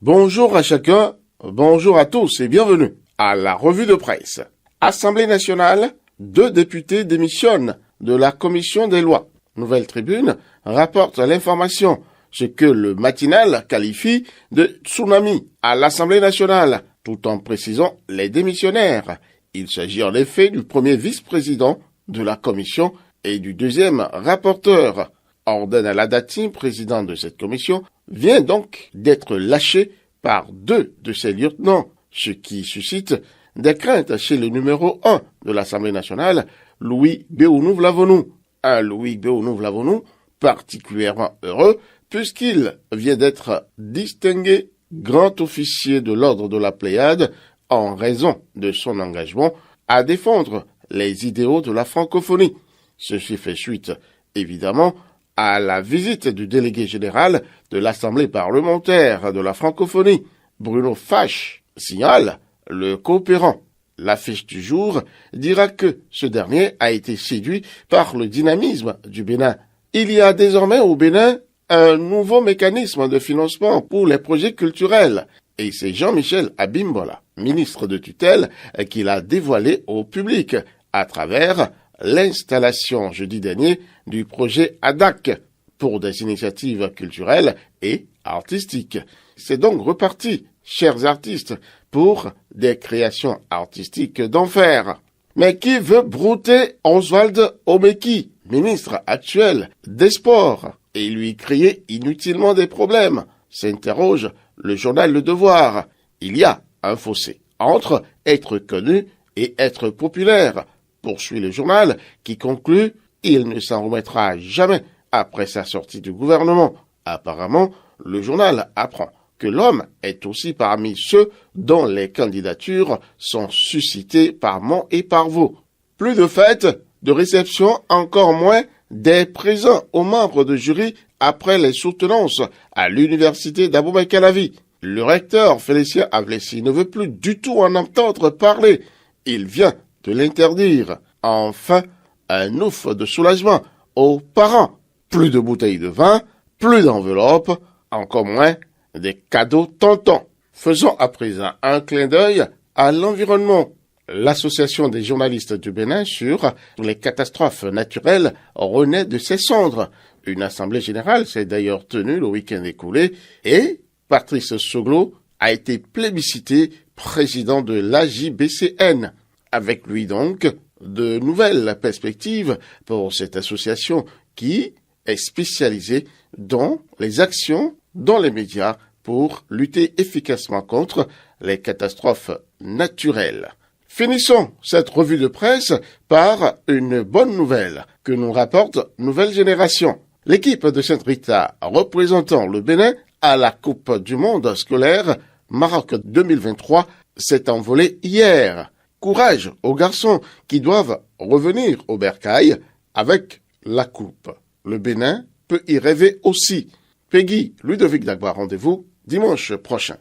Bonjour à chacun, bonjour à tous et bienvenue à la revue de presse. Assemblée nationale, 2 députés démissionnent de la commission des lois. Nouvelle Tribune rapporte l'information, ce que le matinal qualifie de tsunami à l'Assemblée nationale, tout en précisant les démissionnaires. Il s'agit en effet du premier vice-président de la commission et du deuxième rapporteur. Orden Aladati, président de cette commission, vient donc d'être lâché par 2 de ses lieutenants, ce qui suscite des craintes chez le numéro 1 de l'Assemblée nationale, Louis Béounou-Vlavonou. Un Louis Béounou-Vlavonou particulièrement heureux puisqu'il vient d'être distingué grand officier de l'ordre de la Pléiade en raison de son engagement à défendre les idéaux de la francophonie. Ceci fait suite, évidemment, à la visite du délégué général de l'Assemblée parlementaire de la francophonie, Bruno Fache, signale le coopérant. L'affiche du jour dira que ce dernier a été séduit par le dynamisme du Bénin. Il y a désormais au Bénin un nouveau mécanisme de financement pour les projets culturels. Et c'est Jean-Michel Abimbola, ministre de tutelle, qui l'a dévoilé au public à travers l'installation jeudi dernier du projet ADAC pour des initiatives culturelles et artistiques. C'est donc reparti, chers artistes, pour des créations artistiques d'enfer. Mais qui veut brouter Oswald Omeki, ministre actuel des Sports, et lui créer inutilement des problèmes? S'interroge le journal Le Devoir. Il y a un fossé entre être connu et être populaire, poursuit le journal, qui conclut « Il ne s'en remettra jamais après sa sortie du gouvernement ». Apparemment, le journal apprend que l'homme est aussi parmi ceux dont les candidatures sont suscitées par Mont et par Vaux. Plus de fêtes, de réceptions, encore moins des présents aux membres de jury après les soutenances à l'université d'Abomey-Calavi. Le recteur Félicien Avlessi ne veut plus du tout en entendre parler. Il vient de l'interdire. Enfin, un ouf de soulagement aux parents. Plus de bouteilles de vin, plus d'enveloppes, encore moins des cadeaux tontons. Faisons à présent un clin d'œil à l'environnement. L'Association des journalistes du Bénin sur les catastrophes naturelles renaît de ses cendres. Une assemblée générale s'est d'ailleurs tenue le week-end écoulé et Patrice Soglo a été plébiscité président de l'AJBCN. Avec lui donc, de nouvelles perspectives pour cette association qui est spécialisée dans les actions dans les médias pour lutter efficacement contre les catastrophes naturelles. Finissons cette revue de presse par une bonne nouvelle que nous rapporte Nouvelle Génération. L'équipe de Sainte-Rita représentant le Bénin à la Coupe du Monde scolaire Maroc 2023 s'est envolée hier. Courage aux garçons qui doivent revenir au bercail avec la coupe. Le Bénin peut y rêver aussi. Peggy Ludovic Dagba, rendez-vous dimanche prochain.